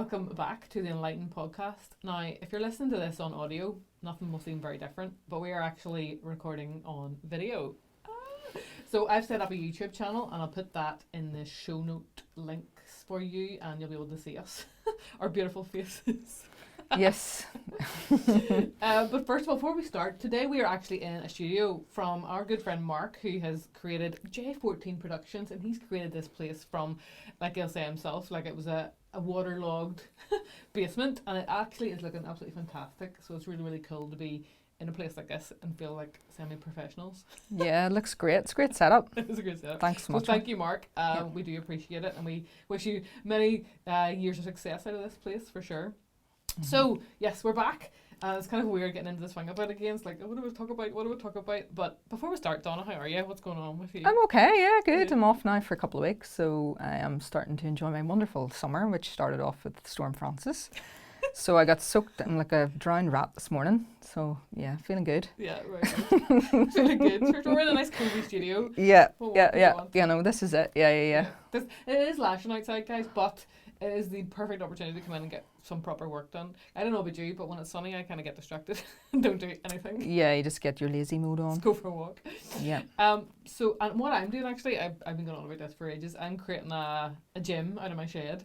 welcome back to the Enlightened podcast. Now, if you're listening to this on audio, nothing will seem very different, but we are actually recording on video. So I've set up a YouTube channel and I'll put that in the show note links for you and you'll be able to see us, our beautiful faces. Yes. But first of all, before we start, today we are actually in a studio from our good friend Mark, who has created J14 Productions, and he's created this place from, like he'll say himself, like it was a waterlogged basement, and it actually is looking absolutely fantastic. So it's really, really cool to be in a place like this and feel like semi-professionals. Yeah, it looks great. It's a great setup. It is a great setup. Thanks so much. So thank you, Mark. We do appreciate it, and we wish you many years of success out of this place for sure. So, yes, we're back. It's kind of weird getting into the swing of it again. It's like, what do we talk about? What do we talk about? But before we start, Donna, how are you? What's going on with you? I'm okay, yeah, good. Yeah. I'm off now for a couple of weeks, so I am starting to enjoy my wonderful summer, which started off with Storm Francis. So I got soaked in like a drowned rat this morning. So, yeah, feeling good. Yeah, right. Good. Feeling good. So we're in a nice cozy studio. Yeah, Well, yeah. want. Yeah, no, this is it. Yeah. It is lashing outside, guys, but it is the perfect opportunity to come in and get some proper work done. I don't know about you, but when it's sunny, I kind of get distracted and don't do anything. Yeah, you just get your lazy mode on. Just go for a walk. Yeah. So, and what I'm doing actually, I've been going on about this for ages. I'm creating a gym out of my shed.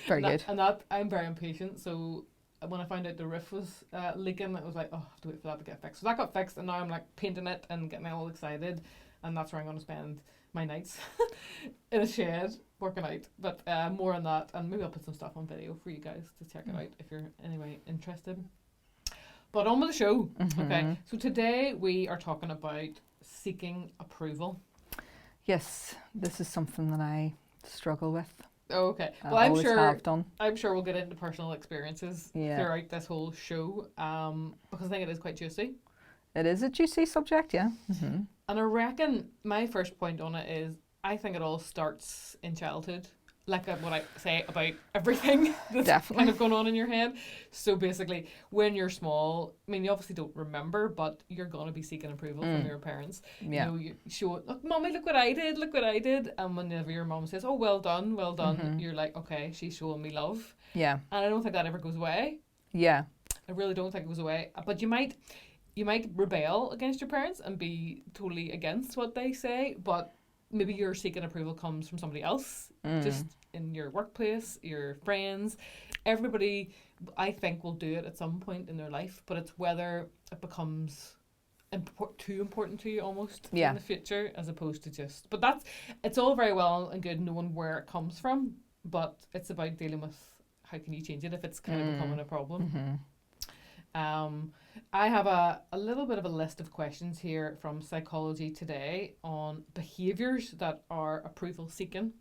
Very good. And that, I'm very impatient. So when I found out the roof was leaking, it was like, oh, I have to wait for that to get fixed. So that got fixed, and now I'm like painting it and getting all excited. And that's where I'm going to spend my nights in a shed working out. But more on that, and maybe I'll put some stuff on video for you guys to check it out if you're anyway interested. But on with the show. Okay, so today we are talking about seeking approval. Yes, this is something that I struggle with. Okay, well I I'm always sure have done. I'm sure we'll get into personal experiences Yeah. throughout this whole show, because I think it is quite juicy. It is a juicy subject, yeah. And I reckon my first point on it is I think it all starts in childhood, like what I say about everything that's Definitely. kind of going on in your head. So basically, when you're small, I mean, you obviously don't remember, but you're going to be seeking approval from your parents. Yeah. You know, you show, look, Mommy, look what I did. And whenever your mom says, oh, well done, you're like, okay, she's showing me love. Yeah. And I don't think that ever goes away. Yeah. I really don't think it goes away. But you might rebel against your parents and be totally against what they say, but maybe your seeking approval comes from somebody else, just in your workplace, your friends. Everybody, I think, will do it at some point in their life, but it's whether it becomes too important to you almost in the future, as opposed to just... But it's all very well and good knowing where it comes from, but it's about dealing with how can you change it if it's kind of becoming a problem. I have a little bit of a list of questions here from Psychology Today on behaviours that are approval seeking.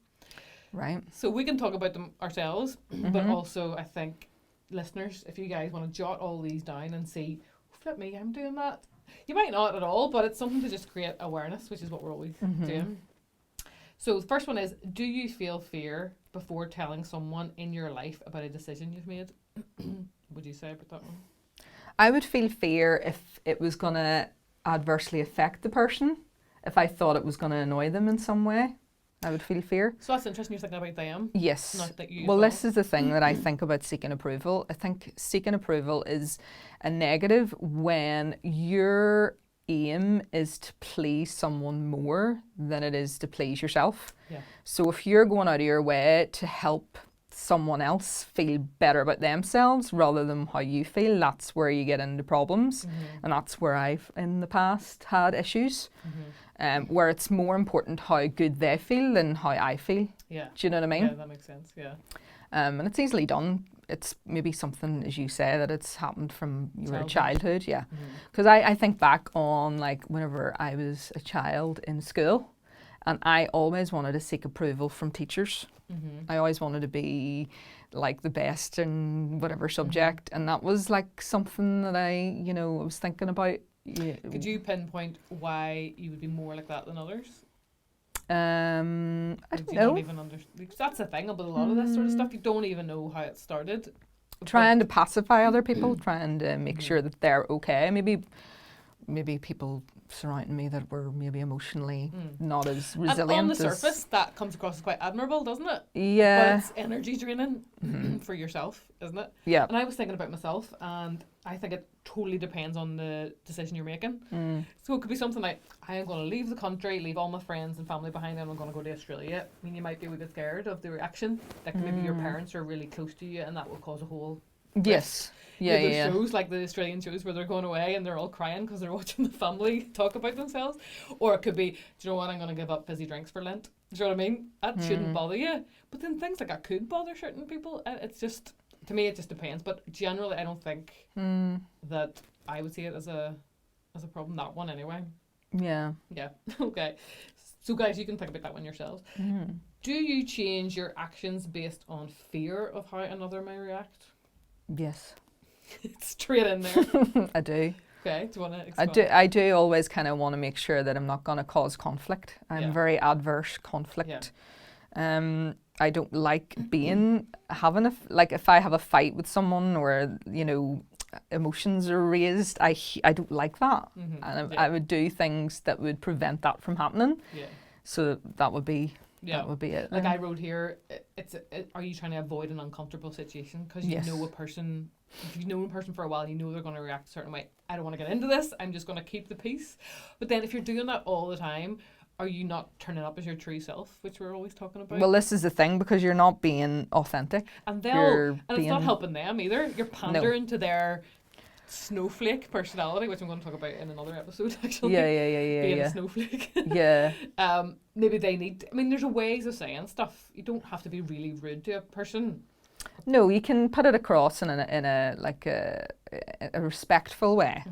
Right. So we can talk about them ourselves, but also I think listeners, if you guys want to jot all these down and see, flip me, I'm doing that. You might not at all, but it's something to just create awareness, which is what we're always doing. So the first one is, do you feel fear before telling someone in your life about a decision you've made? What would you say about that one? I would feel fear if it was going to adversely affect the person, if I thought it was going to annoy them in some way. I would feel fear. So that's interesting, you're thinking about them. Yes. Not that you. Well, this is the thing that I think about seeking approval. I think seeking approval is a negative when your aim is to please someone more than it is to please yourself. Yeah. So if you're going out of your way to help someone else feel better about themselves rather than how you feel, that's where you get into problems. And that's where I've in the past had issues, where it's more important how good they feel than how I feel. Yeah. Do you know what I mean? Yeah, that makes sense, yeah. And it's easily done. It's maybe something, as you say, that it's happened from your childhood, yeah. Because I think back on like whenever I was a child in school, and I always wanted to seek approval from teachers. I always wanted to be like the best in whatever subject, and that was like something that I was thinking about. Yeah. Could you pinpoint why you would be more like that than others? I don't know. Not even understand. That's the thing about a lot of this sort of stuff. You don't even know how it started. Trying to pacify other people, trying to make sure that they're okay. Maybe people surrounding me that were maybe emotionally not as resilient. And on the surface, that comes across as quite admirable, doesn't it? Yeah. But it's energy draining for yourself, isn't it? Yeah. And I was thinking about myself, and I think it totally depends on the decision you're making. So it could be something like, I am going to leave the country, leave all my friends and family behind, and I'm going to go to Australia. I mean, you might be a wee bit scared of the reaction. Like maybe your parents are really close to you, and that will cause a whole... Yes. Yeah, There's yeah. shows like the Australian shows where they're going away and they're all crying because they're watching the family talk about themselves. Or it could be, do you know what, I'm going to give up fizzy drinks for Lent. Do you know what I mean? That shouldn't bother you. But then things like that could bother certain people. It's just, to me, it just depends. But generally, I don't think that I would see it as a problem. That one, anyway. Yeah. Yeah. Okay. So, guys, you can think about that one yourselves. Do you change your actions based on fear of how another may react? Yes. Straight in there. I do. Okay, do you want to explain? I do always kind of want to make sure that I'm not going to cause conflict. I'm very adverse conflict. I don't like like if I have a fight with someone or, you know, emotions are raised, I don't like that. And I would do things that would prevent that from happening. Yeah. So that would be... Yeah. That would be it. Like I wrote here, are you trying to avoid an uncomfortable situation? Because you know a person, if you've known a person for a while, you know they're going to react a certain way. I don't want to get into this. I'm just going to keep the peace. But then if you're doing that all the time, are you not turning up as your true self, which we're always talking about? Well, this is the thing, because you're not being authentic. And it's not helping them either. You're pandering to their snowflake personality, which I'm going to talk about in another episode, actually. Yeah. Being a snowflake. Yeah. Maybe they need... I mean, there's ways of saying stuff. You don't have to be really rude to a person. No, you can put it across in a respectful way.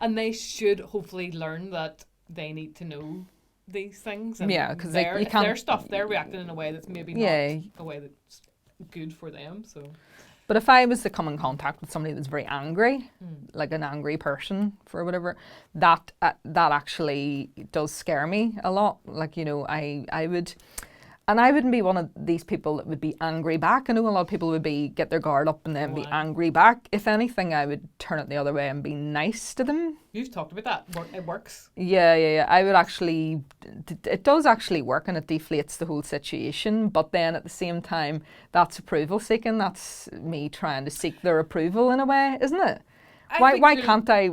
And they should hopefully learn that they need to know these things. And because their stuff, they're reacting in a way that's maybe not a way that's good for them, so... But if I was to come in contact with somebody that's very angry, like an angry person for whatever, that actually does scare me a lot. Like, you know, I would, and I wouldn't be one of these people that would be angry back. I know a lot of people would get their guard up and then be angry back. If anything, I would turn it the other way and be nice to them. You've talked about that. It works. Yeah. I would actually, it does actually work, and it deflates the whole situation. But then at the same time, that's approval seeking. That's me trying to seek their approval in a way, isn't it? Why can't I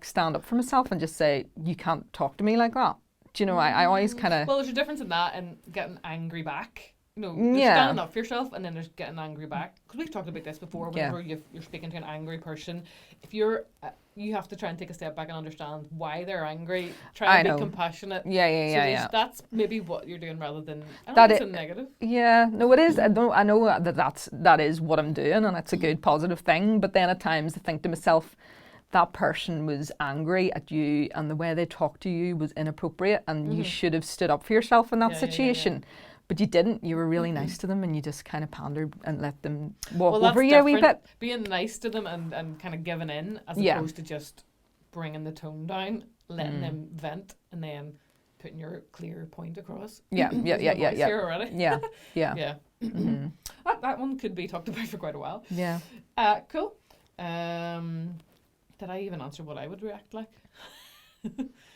stand up for myself and just say, you can't talk to me like that? Do you know, I always kind of... Well, there's a difference in that and getting angry back. You know, there's standing up for yourself and then there's getting angry back. Because we've talked about this before, whenever you're speaking to an angry person, if you're... you have to try and take a step back and understand why they're angry. Try and be compassionate. Yeah. That's maybe what you're doing rather than... I don't think it's a negative. Yeah, no, it is. I know that is what I'm doing, and it's a good, positive thing. But then at times I think to myself, that person was angry at you and the way they talked to you was inappropriate, and you should have stood up for yourself in that situation. But you didn't. You were really nice to them and you just kind of pandered and let them walk over you a wee bit. Being nice to them and kind of giving in as opposed to just bringing the tone down, letting them vent and then putting your clear point across. Yeah. Here already. Yeah. That one could be talked about for quite a while. Yeah. Cool. Did I even answer what I would react like?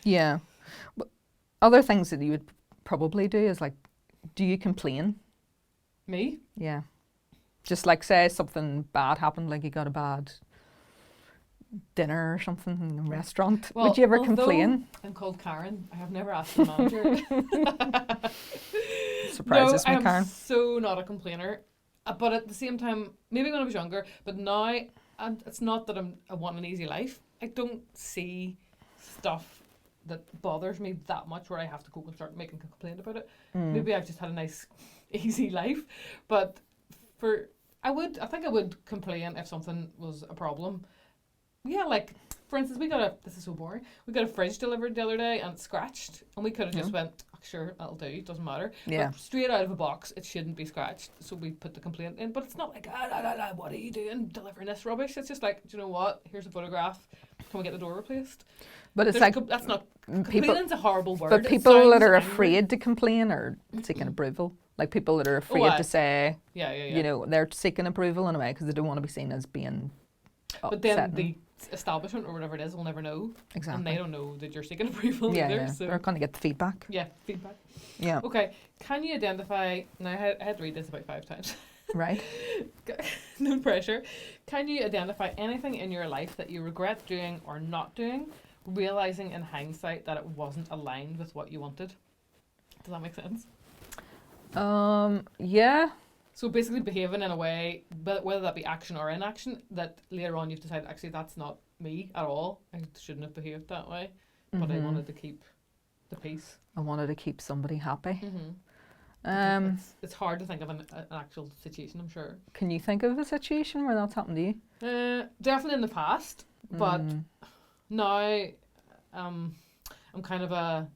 Yeah. But other things that you would probably do is like, do you complain? Me? Yeah. Just like say something bad happened, like you got a bad dinner or something in a restaurant. Well, would you ever complain? I'm called Karen. I have never asked the manager. Surprises me, Karen. I'm so not a complainer. But at the same time, maybe when I was younger, but now, and it's not that I want an easy life. I don't see stuff that bothers me that much where I have to go and start making a complaint about it. Maybe I've just had a nice, easy life. But I think I would complain if something was a problem. Yeah, like, for instance, this is so boring, we got a fridge delivered the other day and it's scratched. And we could have just went, oh, sure, that'll do, it doesn't matter. Yeah. But straight out of a box, it shouldn't be scratched. So we put the complaint in. But it's not like, what are you doing delivering this rubbish? It's just like, do you know what? Here's a photograph. Can we get the door replaced? But it's like... that's not... Complaining's a horrible word. But people that are afraid to complain are seeking approval. Like people that are afraid to say, you know, they're seeking approval in a way because they don't want to be seen as being But then upsetting. the establishment or whatever it is will never know. Exactly. And they don't know that you're seeking approval Yeah, either. yeah. So They're going to get the feedback. yeah, feedback. Yeah. Okay, can you identify, now I had to read this about 5 times. Right. No pressure. Can you identify anything in your life that you regret doing or not doing, realizing in hindsight that it wasn't aligned with what you wanted? Does that make sense? Yeah. So basically behaving in a way, but whether that be action or inaction, that later on you've decided, actually that's not me at all. I shouldn't have behaved that way, but I wanted to keep the peace. I wanted to keep somebody happy. It's hard to think of an actual situation, I'm sure. Can you think of a situation where that's happened to you? Definitely in the past, but now I'm kind of a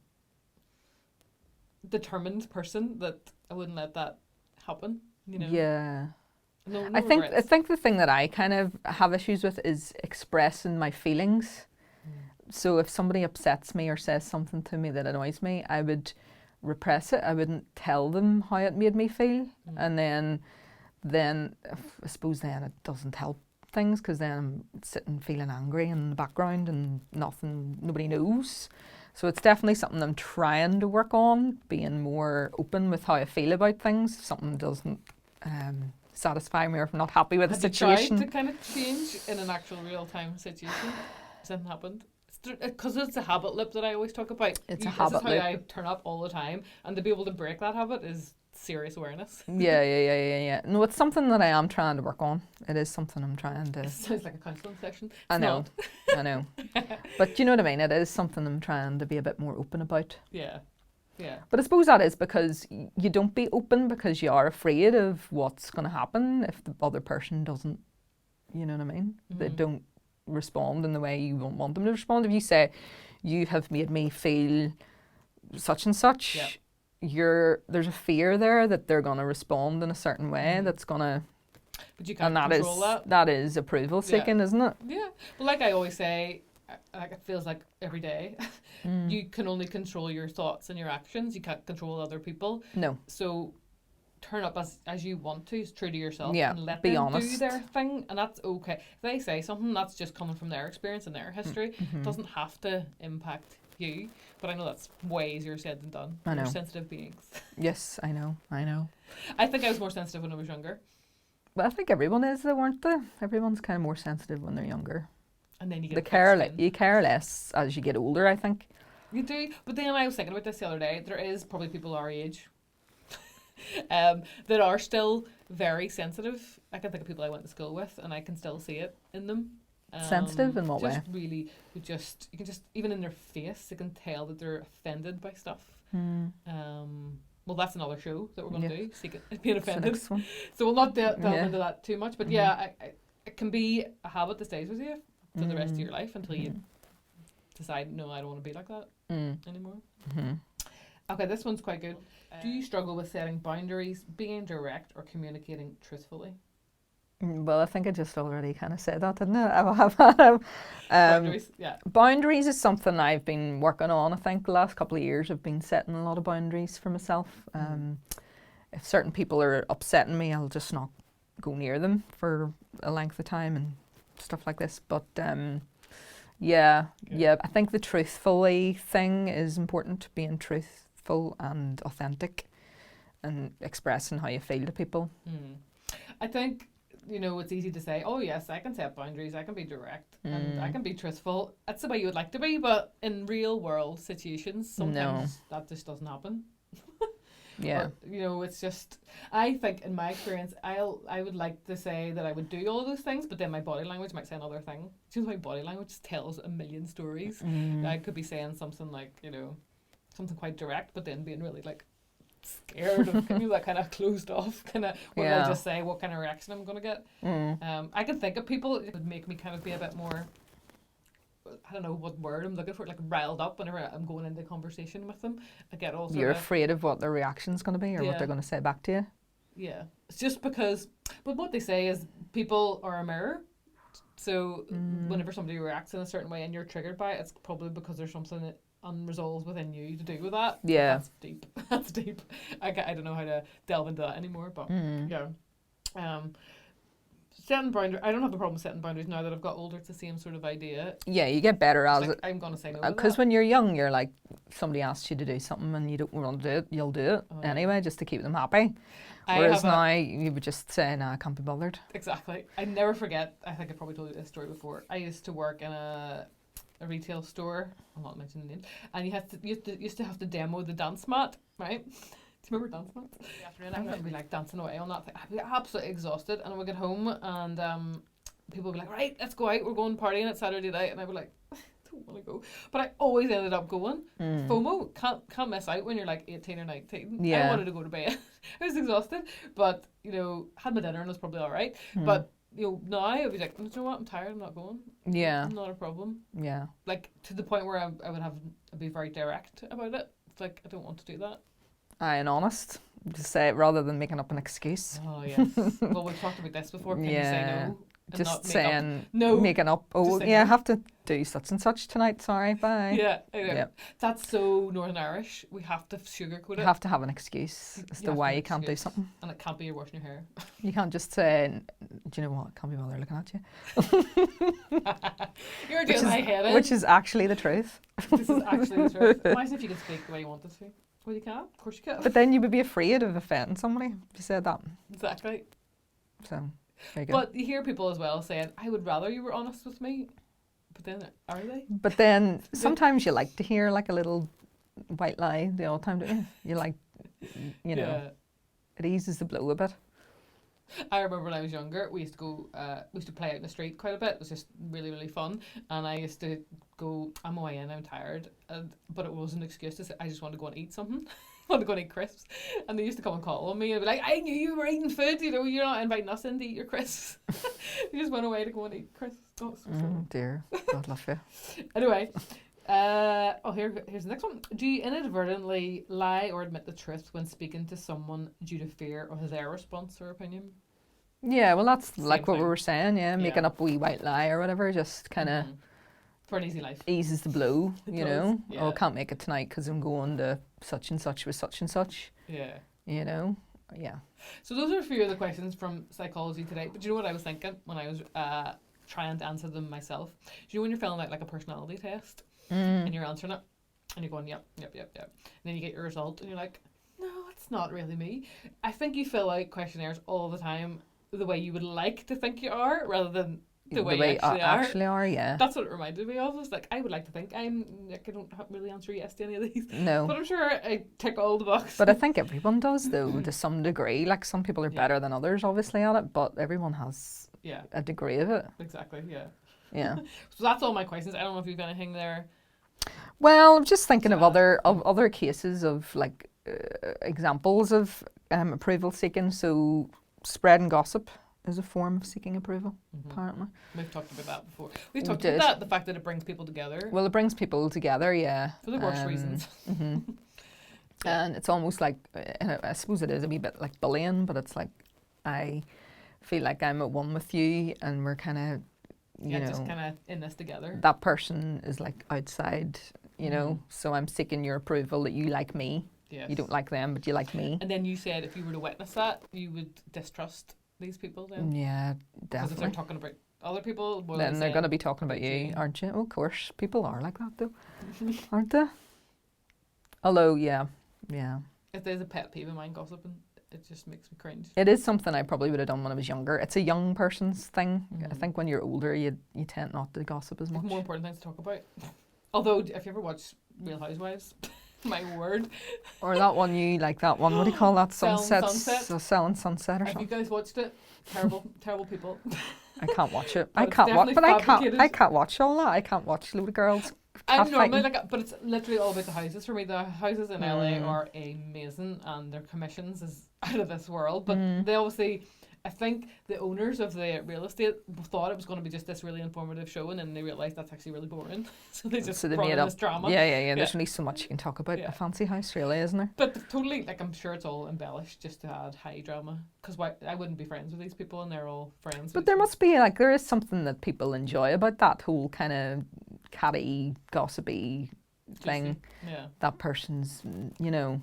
determined person that I wouldn't let that happen. You know? Yeah. No I regrets. think the thing that I kind of have issues with is expressing my feelings. So if somebody upsets me or says something to me that annoys me, I would repress it. I wouldn't tell them how it made me feel, and then I suppose then it doesn't help things, because then I'm sitting feeling angry in the background and nobody knows. So it's definitely something I'm trying to work on, being more open with how I feel about things. If something doesn't satisfy me, or if I'm not happy with the situation. Have you tried to kind of change in an actual real-time situation? Something happened? Because it's a habit loop that I always talk about. It's a habit loop. This is how I loop. turn up all the time, and to be able to break that habit is serious awareness. Yeah. No, it's something that I am trying to work on. It is something I'm trying to. It sounds like a counselling session. I know. But you know what I mean? It is something I'm trying to be a bit more open about. Yeah. But I suppose that is because you don't be open because you are afraid of what's going to happen if the other person doesn't, you know what I mean? They don't respond in the way you want them to respond. If you say, you have made me feel such and such, there's a fear there that they're going to respond in a certain way that's going to... But you can't control that. That is approval seeking, isn't it? Yeah. But like I always say, like it feels like every day, you can only control your thoughts and your actions. You can't control other people. No. So turn up as you want to, is true to yourself, and let be them honest. do their thing, and that's okay. If they say something, that's just coming from their experience and their history. It doesn't have to impact you. But I know that's way easier said than done. I know. We're sensitive beings. Yes, I know. I think I was more sensitive when I was younger. But I think everyone is, though, aren't they? Everyone's kind of more sensitive when they're younger. And then you get you care less as you get older, I think. You do, but then I was thinking about this the other day. There is probably people our age that are still very sensitive. I can think of people I went to school with, and I can still see it in them. Sensitive in what way? Just really, you can just even in their face, you can tell that they're offended by stuff. Well, that's another show that we're going to do. Being offended. Next one. So we'll not delve into that too much, but it can be a habit that stays with you for the rest of your life until you decide, no, I don't want to be like that anymore. Okay, this one's quite good. Do you struggle with setting boundaries, being direct, or communicating truthfully? Well, I think I just already kind of said that, didn't I? Boundaries, yeah. Boundaries is something I've been working on. I think the last couple of years I've been setting a lot of boundaries for myself. If certain people are upsetting me, I'll just not go near them for a length of time and stuff like this. But I think the truthfully thing is important, being truthful and authentic and expressing how you feel to people. I think, it's easy to say, oh yes, I can set boundaries, I can be direct, and I can be truthful. That's the way you would like to be, but in real world situations, sometimes that just doesn't happen. Yeah. Or, it's just, I think in my experience, I would like to say that I would do all of those things, but then my body language might say another thing. My body language tells a million stories. I could be saying something like, something quite direct, but then being really like scared of that kind of closed off kind of where I just say what kind of reaction I'm going to get. I can think of people it would make me kind of be a bit more, I don't know what word I'm looking for, like riled up whenever I'm going into conversation with them. I get all You're afraid of what their reaction's going to be or what they're going to say back to you. Yeah, it's just because, but what they say is people are a mirror. So whenever somebody reacts in a certain way and you're triggered by it, it's probably because there's something unresolved within you to do with that. Yeah. That's deep. That's deep. I don't know how to delve into that anymore, but setting boundaries. I don't have a problem setting boundaries now that I've got older. It's the same sort of idea. Yeah, you get better It's as like, it. I'm gonna say no to Because that. when you're young, you're like, somebody asks you to do something and you don't want to do it, you'll do it Oh, yeah. anyway, just to keep them happy. I Whereas have now, you would just say, nah, I can't be bothered. exactly. I never forget. I think I probably told you this story before. I used to work in a retail store. I'll not mention the name. And used to have to demo the dance mat, right? Do you remember dance mats? Afternoon, I would be like dancing away on that thing. I'd be absolutely exhausted, and I would get home, and people would be like, "Right, let's go out. We're going partying at Saturday night," and I'd be like, "I don't want to go," but I always ended up going. FOMO, can't miss out when you're like 18 or 19. Yeah. I wanted to go to bed. I was exhausted, but had my dinner and was probably all right. But now I'd be like, you know what? I'm tired. I'm not going. Yeah. Not a problem. Yeah. Like to the point where I'd be very direct about it. It's like I don't want to do that. Aye, and honest. Just say it rather than making up an excuse. Oh yes. Well, we've talked about this before. Can you say no? And Just not make saying, up? No. making up. Oh, Just say yeah, I no. have to do such and such tonight. Sorry, bye. Yeah, I know. Yep. That's so Northern Irish. We have to sugarcoat You it. have to have an excuse as You to have why to you can't do excuse. something. And it can't be you're washing your hair. You can't just say, do you know what? I can't be bothered looking at you. You're doing my head in. Which is actually the truth. This is actually the truth. Imagine if you could speak the way you wanted to. Well, you can. Of course you can. But then you would be afraid of offending somebody if you said that. Exactly. So, there you go. But you hear people as well saying, I would rather you were honest with me. But then, are they? But then sometimes you like to hear like a little white lie the odd time, don't you? You like, Yeah. it eases the blow a bit. I remember when I was younger, we used to play out in the street quite a bit. It was just really, really fun. And I used to go, I'm away in, I'm tired. But it was an excuse to say, I just want to go and eat something. I want to go and eat crisps. And they used to come and call on me and be like, I knew you were eating food. You're not inviting us in to eat your crisps. You just went away to go and eat crisps. Oh, so Oh dear, God love you. Anyway, here's the next one. Do you inadvertently lie or admit the truth when speaking to someone due to fear of their response or opinion? Yeah, well that's Same like what we thing. were saying, making Yeah. up a wee white lie or whatever, just kind of For an easy life. eases the blow, It you does, know. yeah. Oh, I can't make it tonight because I'm going to such and such with such and such, Yeah. you know. Yeah. So those are a few of the questions from psychology today. But do you know what I was thinking when I was trying to answer them myself? Do you know when you're filling out like a personality test and you're answering it and you're going, yep. And then you get your result and you're like, no, it's not really me. I think you fill out questionnaires all the time the way you would like to think you are rather than the way you actually are. Yeah. That's what it reminded me of. It's like, I would like to think I don't really answer yes to any of these. No. But I'm sure I tick all the boxes. But I think everyone does though, to some degree. Like some people are Yeah. better than others obviously at it, but everyone has Yeah, a degree of it. exactly, yeah. Yeah. So that's all my questions. I don't know if you've anything there. Well, I'm just thinking of So- other cases of like examples of approval seeking. So spreading gossip is a form of seeking approval, apparently. We've talked about that before. We've We talked did. about that, the fact that it brings people together Well, it brings people together, yeah. for the worst reasons. And it's almost like, I suppose it is a wee bit like bullying, but it's like I feel like I'm at one with you and we're kind of, you know, Just kind of in this together. that person is like outside, you know, so I'm seeking your approval that you like me. Yes. You don't like them, but you like me. And then you said if you were to witness that, you would distrust these people then? Yeah, Because if they're definitely. talking about other people, what are Then they they're saying? going to be talking about you, aren't you? Oh, of course, people are like that though, aren't they? Although, yeah. If there's a pet peeve of mine gossiping, it just makes me cringe. It is something I probably would have done when I was younger. It's a young person's thing. I think when you're older, you tend not to gossip as There's much. more important things to talk about. Although, if you ever watch Real Housewives, my word. Or that one that one, what do you call that? Selling Sunset? Sunset. Selling Sunset or Have you something. guys watched it? Terrible people. I can't watch it. But I it's can't watch, definitely but fabricated. I can't watch all that. I can't watch load of girls. I'm normally catfighting. but it's literally all about the houses for me. The houses in LA are amazing, and their commissions is out of this world. But they obviously, I think the owners of the real estate thought it was going to be just this really informative show, and then they realised that's actually really boring. So they just So they brought made in up this drama. Yeah. There's only so much you can talk about Yeah. a fancy house, really, isn't there? But totally, I'm sure it's all embellished just to add high drama. Because I wouldn't be friends with these people, and they're all friends. But with there each must be there is something that people enjoy about that whole kind of catty, gossipy other. thing. Yeah. That person's, you know,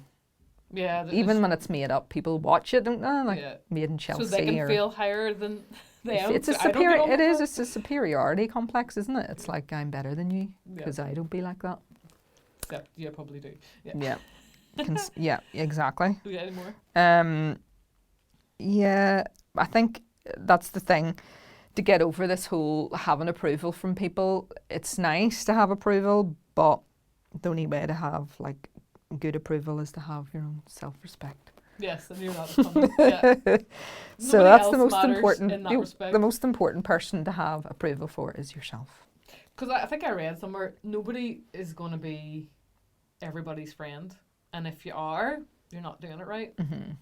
Yeah. Even when it's made up, people watch it, don't they? Like Made in Chelsea. So they can feel higher than them. It's a it's a superiority complex, isn't it? It's like, I'm better than you because I don't be like that. Except you probably do. Yeah. Yeah, exactly. Do we get any more? Yeah, I think that's the thing. To get over this whole having approval from people, it's nice to have approval, but the only way to have like good approval is to have your own self-respect. Yes, and you're not funny. Yeah. So that's the most important. In that respect. The most important person to have approval for is yourself. Because I think I read somewhere, nobody is going to be everybody's friend, and if you are, you're not doing it right. Mm-hmm.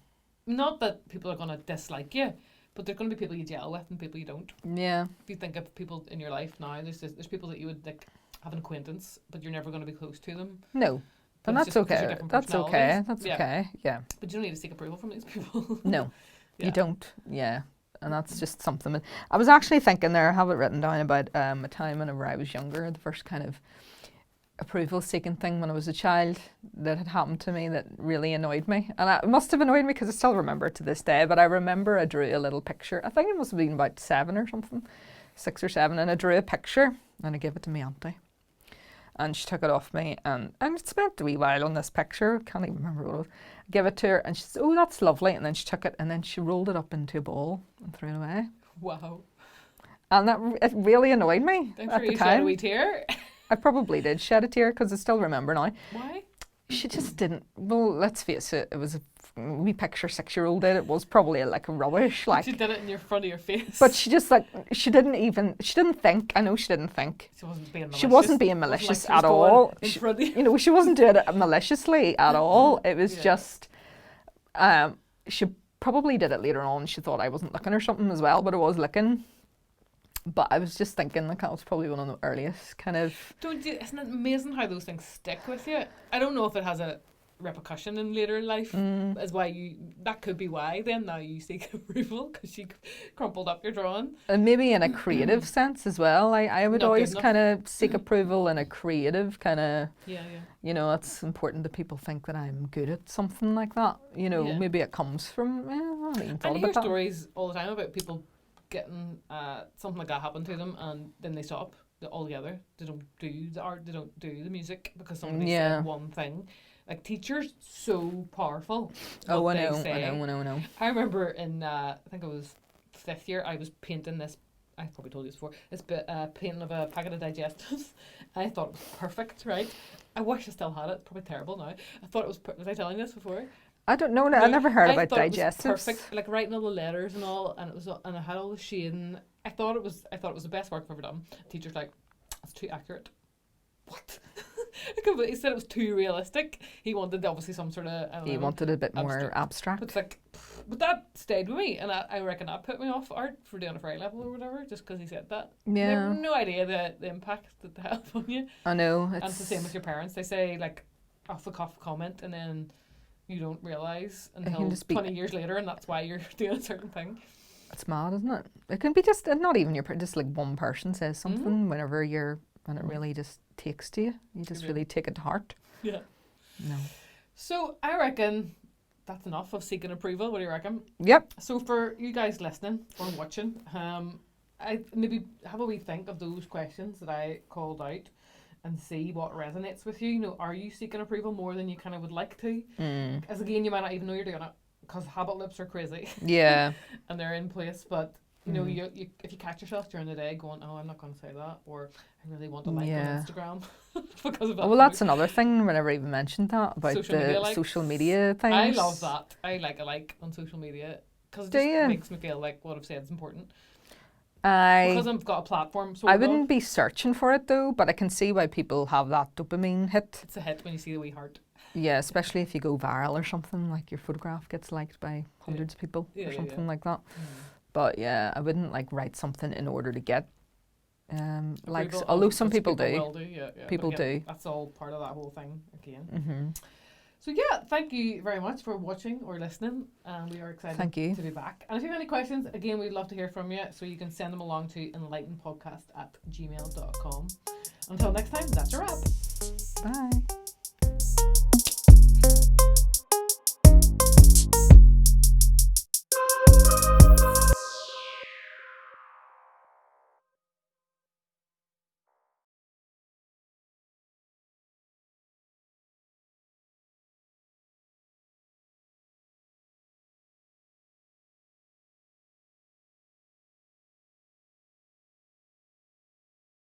Not that people are going to dislike you, but there's going to be people you gel with and people you don't. Yeah. If you think of people in your life now, there's people that you would like have an acquaintance, but you're never going to be close to them. No. And that's okay. That's okay. That's okay. Yeah. But you don't need to seek approval from these people. No, you don't. Yeah. And that's just something. I was actually thinking there, I have it written down about a time whenever I was younger, the first kind of approval seeking thing when I was a child that had happened to me that really annoyed me. And it must have annoyed me because I still remember it to this day. But I remember I drew a little picture. I think it must have been about 7 or something, 6 or 7. And I drew a picture and I gave it to my auntie. And she took it off me and spent a wee while on this picture. Can't even remember what it was. I gave it to her and she said, "Oh, that's lovely." And then she took it and then she rolled it up into a ball and threw it away. Wow. And it really annoyed me I'm at sure the you time. shed a wee tear. I probably did shed a tear because I still remember now. Why? She just didn't. Well, let's face it. It was a wee picture 6-year-old did. It was probably like rubbish. Like she did it in your front of your face. But she just she didn't think. I know she didn't think. She wasn't being malicious. She wasn't being malicious at all. She wasn't doing it maliciously at all. It was just. She probably did it later on. She thought I wasn't looking or something as well, but I was looking. But I was just thinking like that was probably one of the earliest kind of. Isn't it amazing how those things stick with you? I don't know if it has a repercussion in later life. Is why that could be why then now you seek approval because she crumpled up your drawing. And maybe in a creative sense as well. I would always kind of seek approval in a creative kind of. Yeah. You know, it's important that people think that I'm good at something like that. You know, maybe it comes from. I haven't even thought about that. I hear stories all the time about people getting something like that happen to them and then they stop altogether. They don't do the art, they don't do the music because somebody said one thing. Like teachers, so powerful. Oh, I know. I remember in I think it was 5th year I was painting this, I've probably told you this before, this painting of a packet of digestives. I thought it was perfect, right? I wish I still had it, probably terrible now. I thought it was was I telling you this before? I don't know. No, I never heard about digestives. It was perfect, like writing all the letters and all, and I had all the shading. I thought it was the best work I've ever done. The teacher's like, "That's too accurate." What? He said it was too realistic. He wanted obviously some sort of. He wanted a bit more abstract. But it's like, but that stayed with me, and I reckon that put me off art for doing a fairy level or whatever, just because he said that. Yeah. I have no idea the impact that they have on you. I know. And it's the same with your parents. They say like off the cuff comment, and then you don't realise until 20 years later, and that's why you're doing a certain thing. It's mad, isn't it? It can be just not even just like one person says something when it really just takes to you. You just really take it to heart. Yeah. No. So I reckon that's enough of seeking approval. What do you reckon? Yep. So for you guys listening or watching, I maybe have a wee think of those questions that I called out and see what resonates with you. You know, are you seeking approval more than you kind of would like to? As again, you might not even know you're doing it because habit loops are crazy. Yeah. And they're in place, but you know, you if you catch yourself during the day going, "Oh, I'm not going to say that," or "I really want to like on Instagram," because of that. Well, that's another thing. Whenever I even mentioned that about social media things, I love that. I like a like on social media because it just makes me feel like what I've said is important. Because I've got a platform. So I wouldn't be searching for it though, but I can see why people have that dopamine hit. It's a hit when you see the wee heart. Yeah, especially if you go viral or something, like your photograph gets liked by hundreds of people or something like that. But yeah, I wouldn't like write something in order to get likes. Although some people do. People do. That's all part of that whole thing again. So yeah, thank you very much for watching or listening. We are excited to be back. And if you have any questions, again, we'd love to hear from you. So you can send them along to enlightenedpodcast@gmail.com. Until next time, that's a wrap. Bye.